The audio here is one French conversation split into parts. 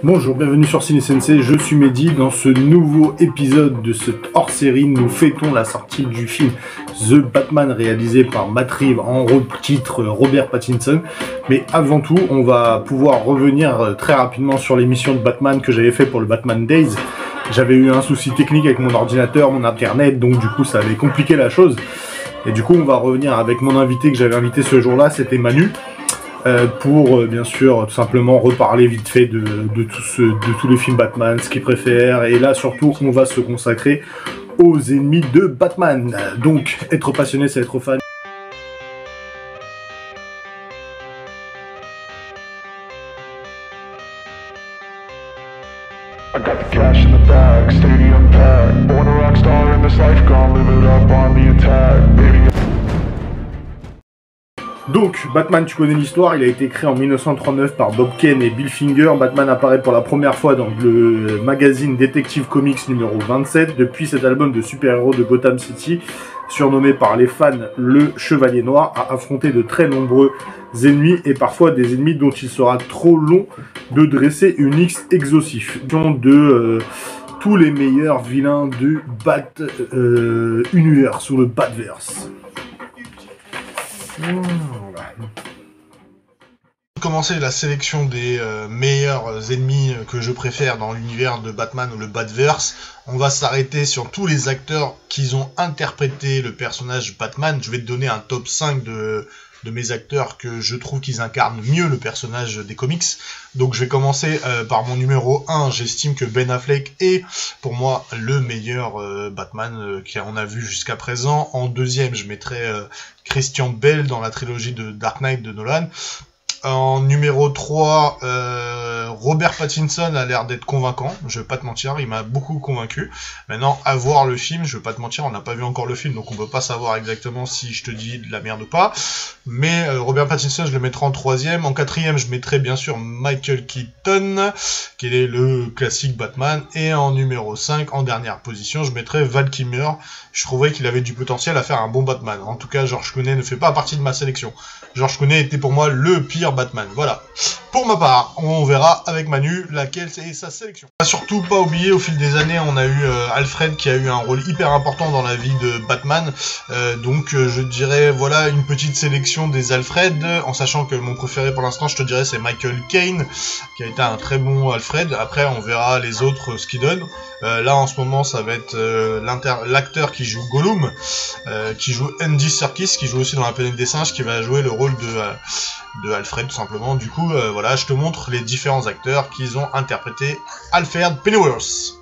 Bonjour, bienvenue sur Ciné Sensei, je suis Mehdi. Dans ce nouveau épisode de cette hors-série, nous fêtons la sortie du film The Batman réalisé par Matt Reeves en titre Robert Pattinson. Mais avant tout, on va pouvoir revenir très rapidement sur l'émission de Batman que j'avais fait pour le Batman Days. J'avais eu un souci technique avec mon ordinateur, mon internet, donc du coup ça avait compliqué la chose. Et du coup on va revenir avec mon invité que j'avais invité ce jour-là, c'était Manu. Pour bien sûr tout simplement reparler vite fait de tous les films Batman, ce qu'il préfère, et là surtout on va se consacrer aux ennemis de Batman. Donc être passionné c'est être fan. I got the cash in the bag, stadium packed. Born a rock star in this life, gonna live it up on the attack, baby. Donc, Batman, tu connais l'histoire, il a été créé en 1939 par Bob Kane et Bill Finger. Batman apparaît pour la première fois dans le magazine Detective Comics numéro 27. Depuis cet album de super-héros de Gotham City, surnommé par les fans le Chevalier Noir, a affronté de très nombreux ennemis et parfois des ennemis dont il sera trop long de dresser une liste exhaustive de tous les meilleurs vilains du Bat-Univers, ou le Batverse. Commencer la sélection des meilleurs ennemis que je préfère dans l'univers de Batman ou le Batverse. On va s'arrêter sur tous les acteurs qui ont interprété le personnage Batman. Je vais te donner un top 5 de mes acteurs que je trouve qu'ils incarnent mieux le personnage des comics. Donc je vais commencer par mon numéro 1. J'estime que Ben Affleck est pour moi le meilleur Batman qu'on a vu jusqu'à présent. En deuxième, je mettrais Christian Bale dans la trilogie de Dark Knight de Nolan. En numéro 3, Robert Pattinson a l'air d'être convaincant, je vais pas te mentir, il m'a beaucoup convaincu. Maintenant, à voir le film, je vais pas te mentir, on n'a pas vu encore le film, donc on peut pas savoir exactement si je te dis de la merde ou pas. Mais Robert Pattinson, je le mettrai en troisième. En quatrième, je mettrai bien sûr Michael Keaton, qui est le classique Batman. Et en numéro 5, en dernière position, je mettrai Val Kilmer. Je trouvais qu'il avait du potentiel à faire un bon Batman. En tout cas, George Clooney ne fait pas partie de ma sélection. George Clooney était pour moi le pire Batman. Voilà. Pour ma part, on verra avec Manu laquelle est sa sélection. On va surtout pas oublier, au fil des années, on a eu Alfred qui a eu un rôle hyper important dans la vie de Batman. Donc je dirais, voilà, une petite sélection des Alfred, en sachant que mon préféré pour l'instant, je te dirais, c'est Michael Caine, qui a été un très bon Alfred. Après, on verra les autres ce qu'ils donnent. Là, en ce moment, ça va être l'acteur qui joue Gollum, qui joue Andy Serkis, qui joue aussi dans La Planète des Singes, qui va jouer le rôle de Alfred, tout simplement. Du coup, voilà, je te montre les différents acteurs qui ont interprété Alfred Pennyworth.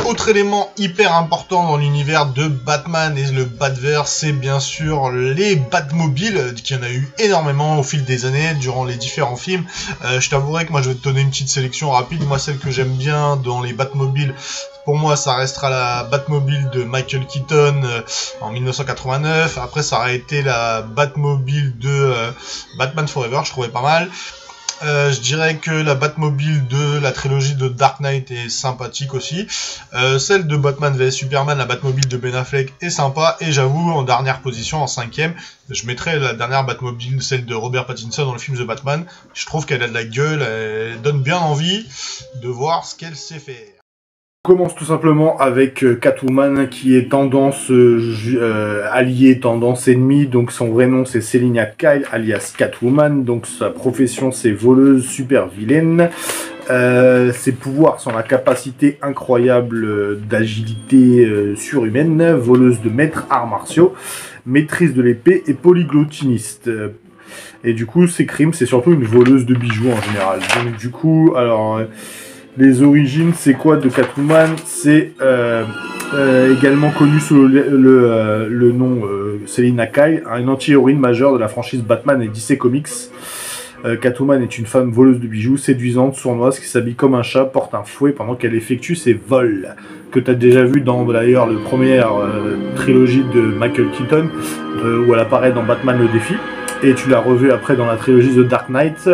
Autre élément hyper important dans l'univers de Batman et le Batverse, c'est bien sûr les Batmobiles, qu'il y en a eu énormément au fil des années, durant les différents films. Je t'avouerai que moi je vais te donner une petite sélection rapide. Moi, celle que j'aime bien dans les Batmobiles, pour moi ça restera la Batmobile de Michael Keaton en 1989. Après ça aura été la Batmobile de Batman Forever, je trouvais pas mal. Je dirais que la Batmobile de la trilogie de Dark Knight est sympathique aussi. Celle de Batman vs Superman, la Batmobile de Ben Affleck est sympa. Et j'avoue, en dernière position, en cinquième, je mettrais la dernière Batmobile, celle de Robert Pattinson dans le film The Batman. Je trouve qu'elle a de la gueule, elle donne bien envie de voir ce qu'elle sait faire. On commence tout simplement avec Catwoman, qui est tendance alliée, tendance ennemie. Donc son vrai nom c'est Selina Kyle alias Catwoman. Donc sa profession c'est voleuse super vilaine. Ses pouvoirs sont la capacité incroyable d'agilité surhumaine, voleuse de maîtres arts martiaux, maîtrise de l'épée et polyglottiniste. Et du coup ses crimes c'est surtout une voleuse de bijoux en général. Donc du coup alors... les origines, c'est quoi de Catwoman? C'est également connu sous le nom Selina Kyle, une anti-héroïne majeure de la franchise Batman et DC Comics. Catwoman est une femme voleuse de bijoux, séduisante, sournoise, qui s'habille comme un chat, porte un fouet pendant qu'elle effectue ses vols. Que tu as déjà vu dans d'ailleurs la première trilogie de Michael Keaton, où elle apparaît dans Batman le défi. Et tu l'as revu après dans la trilogie The Dark Knight.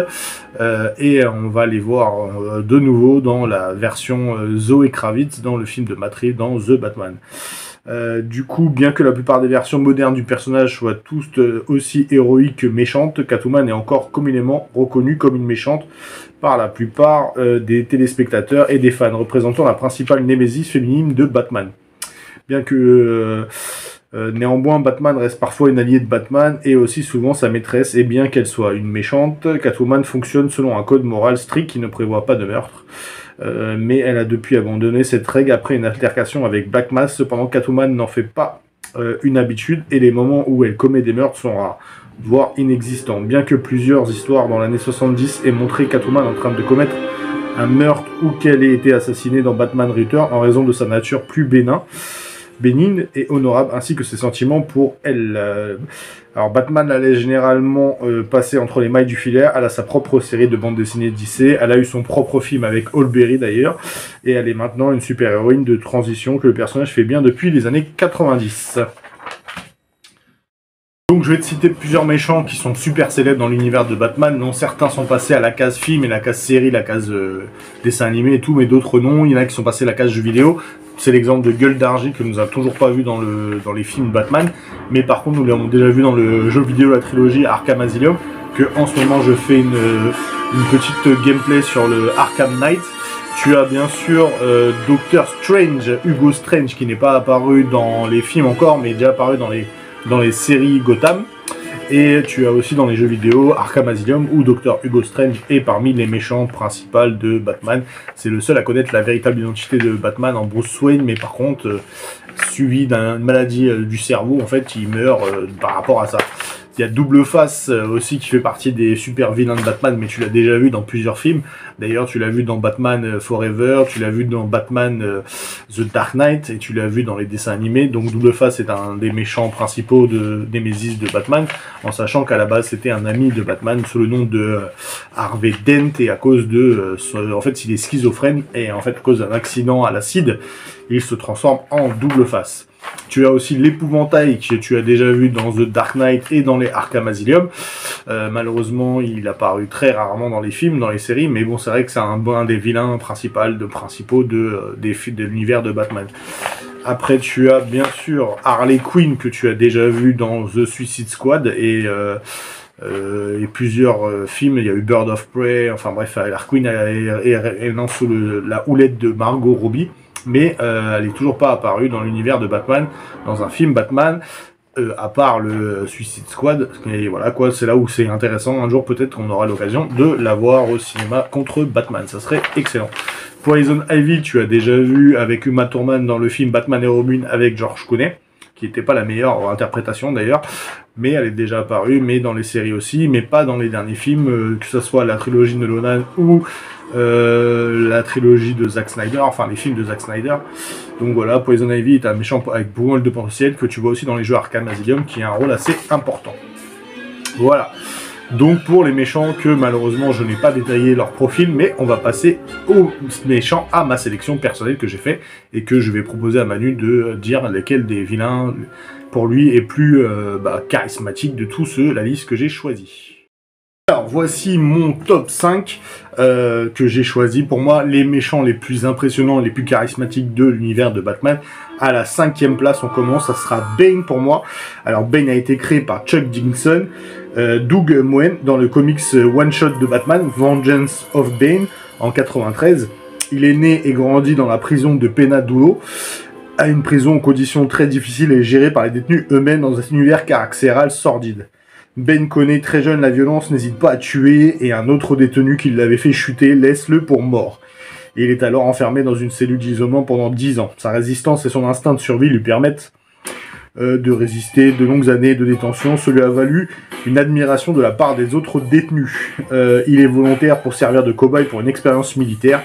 Et on va les voir de nouveau dans la version Zoé Kravitz dans le film de Matt Reeves dans The Batman. Du coup, bien que la plupart des versions modernes du personnage soient tous aussi héroïques que méchantes, Catwoman est encore communément reconnue comme une méchante par la plupart des téléspectateurs et des fans, représentant la principale némésis féminine de Batman. Bien que néanmoins, Batman reste parfois une alliée de Batman et aussi souvent sa maîtresse, et bien qu'elle soit une méchante, Catwoman fonctionne selon un code moral strict qui ne prévoit pas de meurtre. Mais elle a depuis abandonné cette règle après une altercation avec Black Mask. Cependant, Catwoman n'en fait pas une habitude et les moments où elle commet des meurtres sont rares, voire inexistants. Bien que plusieurs histoires dans l'année 70 aient montré Catwoman en train de commettre un meurtre ou qu'elle ait été assassinée dans Batman Return en raison de sa nature plus bénigne et honorable, ainsi que ses sentiments pour elle. Alors Batman la laisse généralement passer entre les mailles du filet. Elle a sa propre série de bande dessinée DC, elle a eu son propre film avec Holberry d'ailleurs, et elle est maintenant une super-héroïne de transition que le personnage fait bien depuis les années 90. Donc je vais te citer plusieurs méchants qui sont super célèbres dans l'univers de Batman, dont certains sont passés à la case film et la case série, la case dessin animé et tout, mais d'autres non. Il y en a qui sont passés à la case jeux vidéo. C'est l'exemple de Gueule d'Argile que nous n'avons toujours pas vu dans les films Batman, mais par contre nous l'avons déjà vu dans le jeu vidéo, la trilogie Arkham Asylum, que en ce moment je fais une petite gameplay sur le Arkham Knight. Tu as bien sûr Doctor Strange, Hugo Strange, qui n'est pas apparu dans les films encore, mais déjà apparu dans les séries Gotham. Et tu as aussi dans les jeux vidéo Arkham Asylum où Dr. Hugo Strange est parmi les méchants principaux de Batman. C'est le seul à connaître la véritable identité de Batman en Bruce Wayne, mais par contre, suivi d'une maladie du cerveau, en fait, il meurt par rapport à ça. Il y a Double Face aussi qui fait partie des super vilains de Batman, mais tu l'as déjà vu dans plusieurs films. D'ailleurs, tu l'as vu dans Batman Forever, tu l'as vu dans Batman The Dark Knight, et tu l'as vu dans les dessins animés. Donc Double Face est un des méchants principaux de Nemesis de Batman, en sachant qu'à la base c'était un ami de Batman sous le nom de Harvey Dent, et à cause de... en fait, il est schizophrène, et en fait, à cause d'un accident à l'acide, il se transforme en Double Face. Tu as aussi l'épouvantail que tu as déjà vu dans The Dark Knight et dans les Arkham Asylum. Malheureusement, il apparu très rarement dans les films, dans les séries, mais bon, c'est vrai que c'est un des vilains principaux de l'univers de Batman. Après, tu as bien sûr Harley Quinn que tu as déjà vu dans The Suicide Squad et plusieurs films. Il y a eu Bird of Prey, enfin bref, Harley Quinn est sous la houlette de Margot Robbie. Mais elle n'est toujours pas apparue dans l'univers de Batman, dans un film Batman, à part le Suicide Squad. Et voilà quoi, c'est là où c'est intéressant. Un jour peut-être qu'on aura l'occasion de la voir au cinéma contre Batman, ça serait excellent. Poison Ivy, tu as déjà vu avec Uma Thurman dans le film Batman et Robin avec George Clooney, qui n'était pas la meilleure interprétation d'ailleurs, mais elle est déjà apparue, mais dans les séries aussi, mais pas dans les derniers films, que ce soit la trilogie de Nolan ou la trilogie de Zack Snyder, enfin les films de Zack Snyder. Donc voilà, Poison Ivy est un méchant avec beaucoup de potentiel que tu vois aussi dans les jeux Arkham Asylum, qui a un rôle assez important. Voilà. Donc pour les méchants que malheureusement je n'ai pas détaillé leur profil, mais on va passer aux méchants, à ma sélection personnelle que j'ai fait et que je vais proposer à Manu de dire lesquels des vilains pour lui est plus charismatique de tous ceux, la liste que j'ai choisie. Alors voici mon top 5 que j'ai choisi pour moi, les méchants les plus impressionnants, les plus charismatiques de l'univers de Batman. À la 5e place on commence, ça sera Bane pour moi. Alors Bane a été créé par Chuck Dixon, Doug Moen dans le comics One Shot de Batman, Vengeance of Bane en 93. Il est né et grandi dans la prison de Penadulo, à une prison aux conditions très difficiles et gérée par les détenus eux-mêmes dans un univers carcéral sordide. Bane connaît très jeune la violence, n'hésite pas à tuer, et un autre détenu qui l'avait fait chuter laisse-le pour mort. Il est alors enfermé dans une cellule d'isolement pendant 10 ans. Sa résistance et son instinct de survie lui permettent de résister de longues années de détention. Ce lui a valu une admiration de la part des autres détenus. Il est volontaire pour servir de cobaye pour une expérience militaire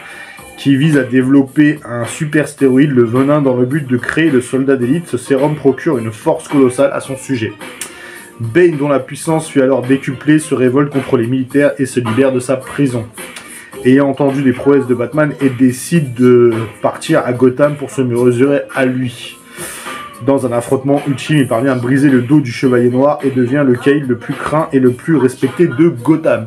qui vise à développer un super stéroïde, le venin, dans le but de créer le soldat d'élite. Ce sérum procure une force colossale à son sujet. Bane, dont la puissance fut alors décuplée, se révolte contre les militaires et se libère de sa prison. Ayant entendu les prouesses de Batman, il décide de partir à Gotham pour se mesurer à lui. Dans un affrontement ultime, il parvient à briser le dos du Chevalier Noir et devient le Kyle le plus craint et le plus respecté de Gotham.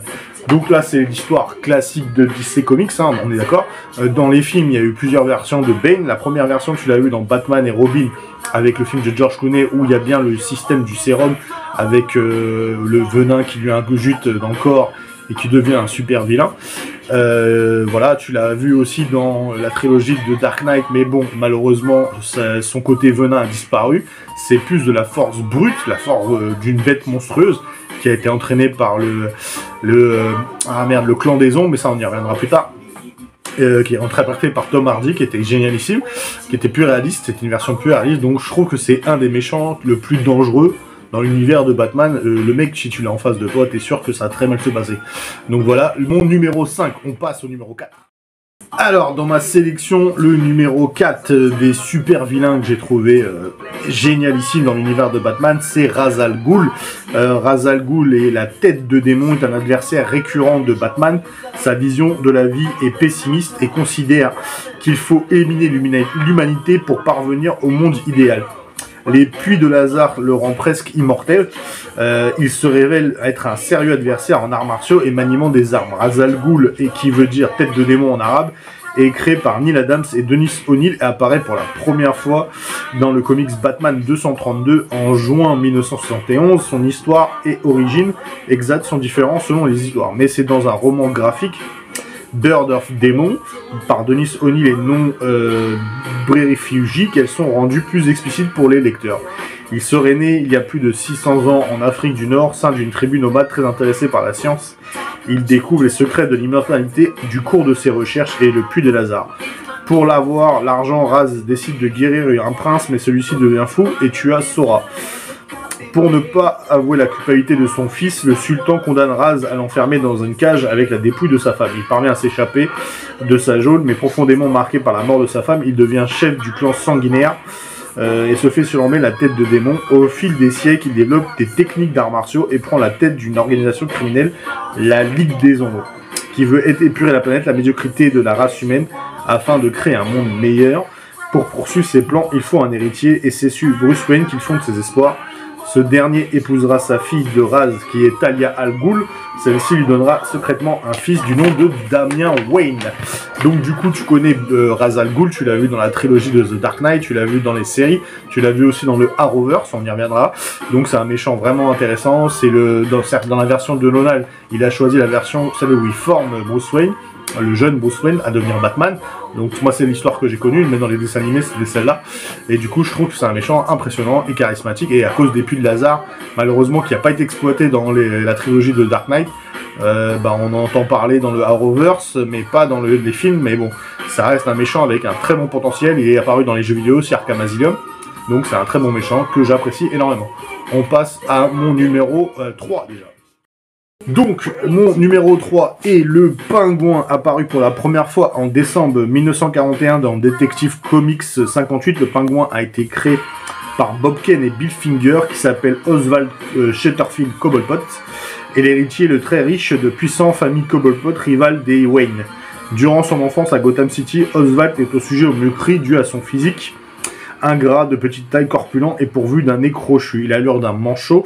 Donc là, c'est l'histoire classique de DC Comics, hein, on est d'accord. Dans les films, il y a eu plusieurs versions de Bane. La première version, tu l'as eu dans Batman et Robin, avec le film de George Clooney, où il y a bien le système du sérum, avec le venin qui lui ingurgite dans le corps, et qui devient un super vilain. Voilà, tu l'as vu aussi dans la trilogie de Dark Knight, mais bon, malheureusement, son côté venin a disparu. C'est plus de la force brute, la force d'une bête monstrueuse, qui a été entraînée par le clan des ombres, mais ça on y reviendra plus tard. Qui est interprété par Tom Hardy, qui était génialissime, qui était plus réaliste, c'était une version plus réaliste, donc je trouve que c'est un des méchants le plus dangereux dans l'univers de Batman. Le mec, si tu l'as en face de toi, t'es sûr que ça va très mal se passer. Donc voilà, mon numéro 5, on passe au numéro 4. Alors, dans ma sélection, le numéro 4 des super vilains que j'ai trouvé génialissime dans l'univers de Batman, c'est Ra's al Ghul. Ra's al Ghul est la tête de démon, est un adversaire récurrent de Batman. Sa vision de la vie est pessimiste et considère qu'il faut éliminer l'humanité pour parvenir au monde idéal. Les puits de Lazare le rend presque immortel. Il se révèle être un sérieux adversaire en arts martiaux et maniement des armes. Ra's al Ghul, et qui veut dire tête de démon en arabe, est créé par Neil Adams et Dennis O'Neil et apparaît pour la première fois dans le comics Batman 232 en juin 1971. Son histoire et origine exactes sont différents selon les histoires, mais c'est dans un roman graphique, Bird of Demon, par Dennis O'Neil et non Brerefuge, qu'elles sont rendues plus explicites pour les lecteurs. Il serait né il y a plus de 600 ans en Afrique du Nord, sein d'une tribu nomade très intéressée par la science. Il découvre les secrets de l'immortalité du cours de ses recherches et le puits de Lazare. Pour l'avoir, l'argent, Raz décide de guérir un prince, mais celui-ci devient fou et tua Sora. Pour ne pas avouer la culpabilité de son fils, le sultan condamne Raz à l'enfermer dans une cage avec la dépouille de sa femme. Il parvient à s'échapper de sa geôle, mais profondément marqué par la mort de sa femme, il devient chef du clan sanguinaire et se fait surnommer la tête de démon. Au fil des siècles, il développe des techniques d'arts martiaux et prend la tête d'une organisation criminelle, la Ligue des Ombres, qui veut épurer la planète, la médiocrité de la race humaine, afin de créer un monde meilleur. Pour poursuivre ses plans, il faut un héritier, et c'est sur Bruce Wayne qu'il fonde ses espoirs. Ce dernier épousera sa fille de Raz, qui est Talia al Ghul. Celle-ci lui donnera secrètement un fils du nom de Damian Wayne. Donc du coup, tu connais Ra's al Ghul, tu l'as vu dans la trilogie de The Dark Knight, tu l'as vu dans les séries, tu l'as vu aussi dans le Arrowverse, on y reviendra. Donc c'est un méchant vraiment intéressant. C'est dans la version de Nolan, il a choisi la version, celle où il forme Bruce Wayne, le jeune Bruce Wayne, à devenir Batman. Donc moi c'est l'histoire que j'ai connue, mais dans les dessins animés c'était celle-là. Et du coup je trouve que c'est un méchant impressionnant et charismatique, et à cause des puits de Lazare, malheureusement qui n'a pas été exploité dans la trilogie de Dark Knight, on en entend parler dans le Arrowverse, mais pas dans les films, mais bon, ça reste un méchant avec un très bon potentiel. Il est apparu dans les jeux vidéo, c'est Arkham Asylum, donc c'est un très bon méchant que j'apprécie énormément. On passe à mon numéro 3 déjà. Donc, mon numéro 3 est le Pingouin, apparu pour la première fois en décembre 1941 dans Detective Comics 58. Le Pingouin a été créé par Bob Kane et Bill Finger, qui s'appelle Oswald Shatterfield Cobblepot, et l'héritier le très riche de puissant famille Cobblepot, rival des Wayne. Durant son enfance à Gotham City, Oswald est au sujet au mépris dû à son physique ingrat, de petite taille, corpulent et pourvu d'un nez crochu. Il a l'allure d'un manchot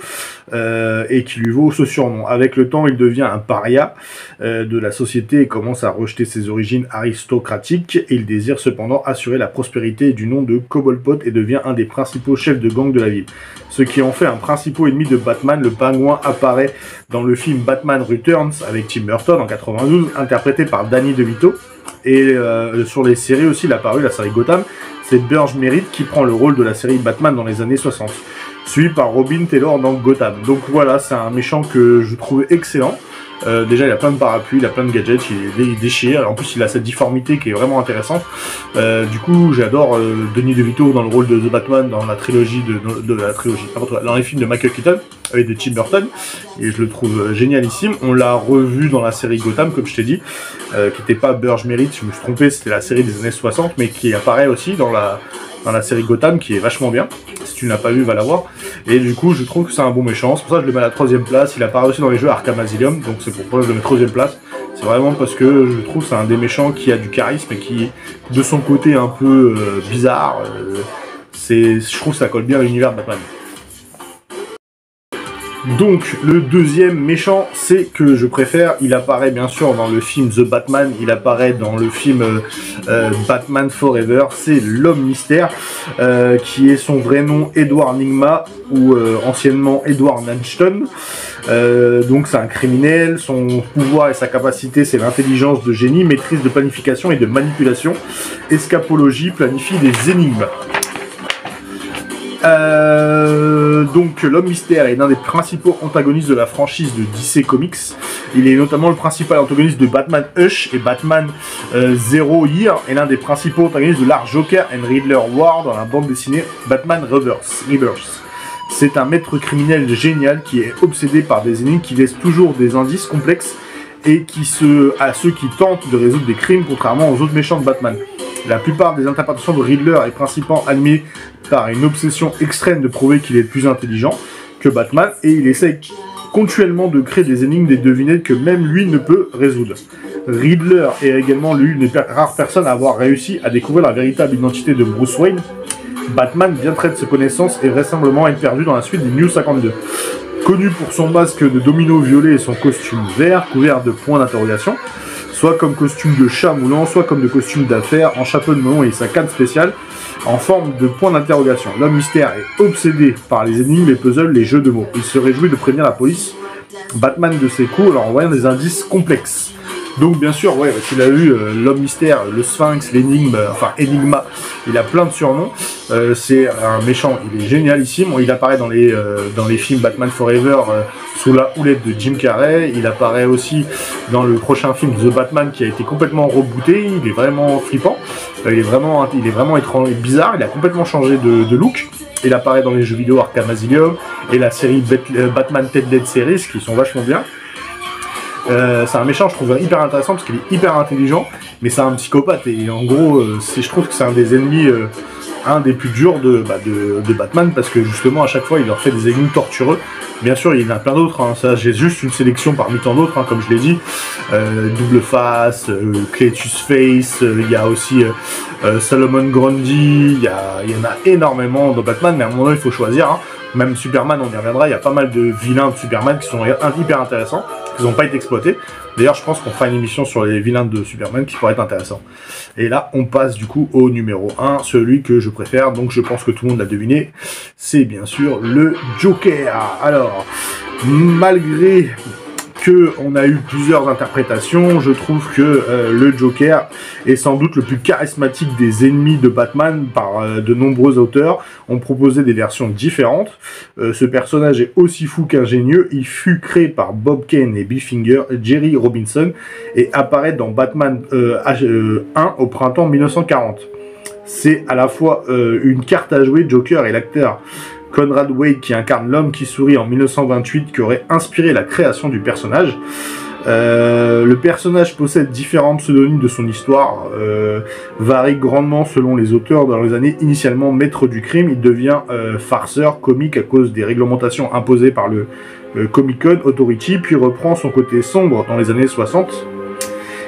et qui lui vaut ce surnom. Avec le temps, il devient un paria de la société et commence à rejeter ses origines aristocratiques. Il désire cependant assurer la prospérité du nom de Cobblepot et devient un des principaux chefs de gang de la ville. Ce qui en fait un principal ennemi de Batman. Le Pingouin apparaît dans le film Batman Returns avec Tim Burton en 92, interprété par Danny DeVito. Et sur les séries aussi, il a apparu la série Gotham. C'est Burge Merritt qui prend le rôle de la série Batman dans les années 60, suivi par Robin Taylor dans Gotham. Donc voilà, c'est un méchant que je trouve excellent. Déjà, il a plein de parapluies, il a plein de gadgets, il déchire. Alors, en plus, il a cette difformité qui est vraiment intéressante. Du coup, j'adore Danny DeVito dans le rôle de The Batman dans la trilogie dans les films de Michael Keaton avec de Tim Burton, et je le trouve génialissime. On l'a revu dans la série Gotham, comme je t'ai dit, qui n'était pas Burge Merritt, je me suis trompé, c'était la série des années 60, mais qui apparaît aussi dans la série Gotham, qui est vachement bien. Si tu ne l'as pas vu, va la voir. Et du coup, je trouve que c'est un bon méchant. C'est pour ça que je le mets à la 3ème place. Il apparaît aussi dans les jeux Arkham Asylum, donc c'est pour ça que je le mets 3ème place. C'est vraiment parce que je trouve que c'est un des méchants qui a du charisme et qui, de son côté un peu bizarre, je trouve que ça colle bien à l'univers de Batman. Donc, le deuxième méchant, c'est que je préfère. Il apparaît bien sûr dans le film The Batman, il apparaît dans le film Batman Forever. C'est l'homme mystère, qui est son vrai nom Edward Nygma, ou anciennement Edward Nanston. Donc c'est un criminel, son pouvoir et sa capacité c'est l'intelligence de génie, maîtrise de planification et de manipulation, escapologie, planifie des énigmes. Donc l'homme mystère est l'un des principaux antagonistes de la franchise de DC Comics. Il est notamment le principal antagoniste de Batman Hush et Batman Zero Year, et l'un des principaux antagonistes de l'art Joker and Riddler War dans la bande dessinée Batman Rebirth. C'est un maître criminel génial qui est obsédé par des énigmes qui laissent toujours des indices complexes et à ceux qui tentent de résoudre des crimes, contrairement aux autres méchants de Batman. La plupart des interprétations de Riddler est principalement animée par une obsession extrême de prouver qu'il est plus intelligent que Batman, et il essaye continuellement de créer des énigmes, des devinettes que même lui ne peut résoudre. Riddler est également l'une des rares personnes à avoir réussi à découvrir la véritable identité de Bruce Wayne. Batman vient traiter ses connaissances et vraisemblablement être perdu dans la suite des New 52. Connu pour son masque de domino violet et son costume vert couvert de points d'interrogation, soit comme costume de chat moulant, soit comme de costume d'affaires, en chapeau de melon et sa canne spéciale, en forme de point d'interrogation. L'homme mystère est obsédé par les énigmes, les puzzles, les jeux de mots. Il se réjouit de prévenir la police Batman de ses coups en leur envoyant des indices complexes. Donc bien sûr, ouais, tu l'as vu, l'homme mystère, le sphinx, l'énigme, Enigma, il a plein de surnoms. C'est un méchant, il est génialissime. Il apparaît dans les films Batman Forever sous la houlette de Jim Carrey. Il apparaît aussi dans le prochain film The Batman qui a été complètement rebooté. Il est vraiment flippant. Il est vraiment étrange et bizarre. Il a complètement changé de look. Il apparaît dans les jeux vidéo Arkham Asylum et la série Batman Ted Dead Series qui sont vachement bien. C'est un méchant, je trouve hyper intéressant parce qu'il est hyper intelligent, mais c'est un psychopathe et en gros, je trouve que c'est un des ennemis, un des plus durs de Batman, parce que justement à chaque fois il leur fait des énigmes tortureux. Bien sûr, il y en a plein d'autres, hein. Ça j'ai juste une sélection parmi tant d'autres, hein, comme je l'ai dit. Double Face, Cletus Face, il y a aussi Solomon Grundy, il y en a énormément dans Batman, mais à un moment donné il faut choisir, hein. Même Superman, on y reviendra, il y a pas mal de vilains de Superman qui sont hyper intéressants, qui n'ont pas été exploités. D'ailleurs, je pense qu'on fera une émission sur les vilains de Superman qui pourrait être intéressant. Et là, on passe du coup au numéro 1, celui que je préfère, donc je pense que tout le monde l'a deviné, c'est bien sûr le Joker. Alors, malgré qu'on a eu plusieurs interprétations, je trouve que le Joker est sans doute le plus charismatique des ennemis de Batman par de nombreux auteurs ont proposé des versions différentes. Ce personnage est aussi fou qu'ingénieux. Il fut créé par Bob Kane et Bill Finger, Jerry Robinson, et apparaît dans Batman 1 au printemps 1940. C'est à la fois une carte à jouer, Joker, et l'acteur Conrad Wade qui incarne l'homme qui sourit en 1928 qui aurait inspiré la création du personnage. Le personnage possède différents pseudonymes de son histoire, varie grandement selon les auteurs. Dans les années initialement maître du crime, il devient farceur, comique à cause des réglementations imposées par le Comic Con Authority, puis reprend son côté sombre dans les années 60.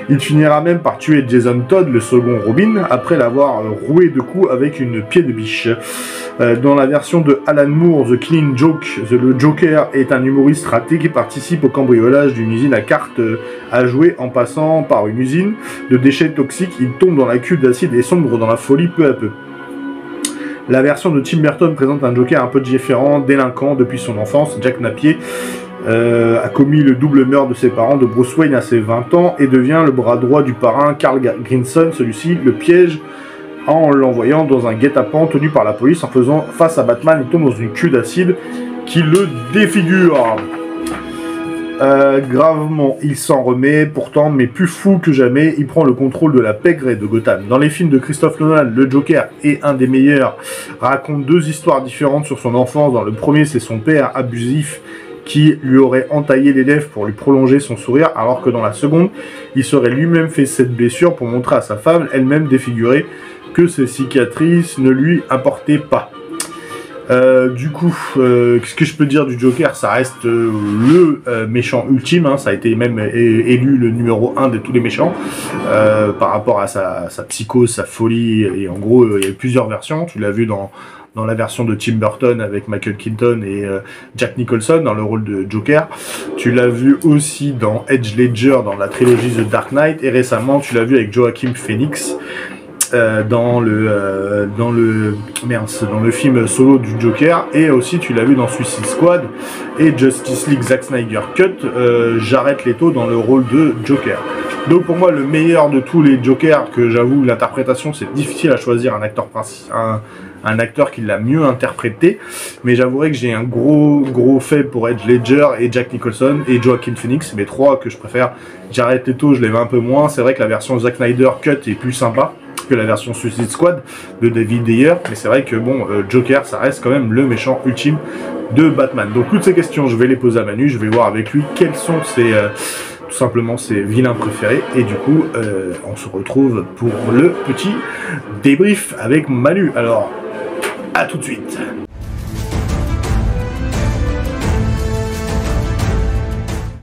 Il finira même par tuer Jason Todd, le second Robin, après l'avoir roué de coups avec une pied de biche. Dans la version de Alan Moore, The Killing Joke, le Joker est un humoriste raté qui participe au cambriolage d'une usine à cartes à jouer en passant par une usine de déchets toxiques. Il tombe dans la cuve d'acide et sombre dans la folie peu à peu. La version de Tim Burton présente un Joker un peu différent, délinquant depuis son enfance. Jack Napier a commis le double meurtre de ses parents, de Bruce Wayne à ses 20 ans, et devient le bras droit du parrain Carl Grinson. Celui-ci le piège en l'envoyant dans un guet-apens tenu par la police. En faisant face à Batman, il tombe dans une cuve d'acide qui le défigure. Gravement, il s'en remet pourtant, mais plus fou que jamais, il prend le contrôle de la pègre de Gotham. Dans les films de Christophe Nolan, le Joker est un des meilleurs, raconte deux histoires différentes sur son enfance. Dans le premier, c'est son père abusif qui lui aurait entaillé les lèvres pour lui prolonger son sourire, alors que dans la seconde, il serait lui-même fait cette blessure pour montrer à sa femme, elle-même défigurée, que ses cicatrices ne lui importaient pas. Du coup, ce que je peux dire du Joker, ça reste le méchant ultime, hein, ça a été même élu le numéro 1 de tous les méchants, par rapport à sa psychose, sa folie, et en gros, il y a eu plusieurs versions, tu l'as vu dans la version de Tim Burton avec Michael Keaton et Jack Nicholson dans le rôle de Joker. Tu l'as vu aussi dans Heath Ledger dans la trilogie The Dark Knight, et récemment tu l'as vu avec Joaquin Phoenix dans le film solo du Joker, et aussi tu l'as vu dans Suicide Squad et Justice League Zack Snyder Cut, Jared Leto dans le rôle de Joker. Donc pour moi le meilleur de tous les Jokers, que j'avoue l'interprétation c'est difficile à choisir un acteur un acteur qui l'a mieux interprété, mais j'avouerai que j'ai un gros fait pour Heath Ledger et Jack Nicholson et Joaquin Phoenix, mes trois que je préfère. Jared Leto je l'aimais un peu moins, c'est vrai que la version Zack Snyder Cut est plus sympa que la version Suicide Squad de David Ayer, mais c'est vrai que bon, Joker ça reste quand même le méchant ultime de Batman. Donc toutes ces questions je vais les poser à Manu, je vais voir avec lui quels sont tout simplement ses vilains préférés, et du coup on se retrouve pour le petit débrief avec Manu. Alors à tout de suite.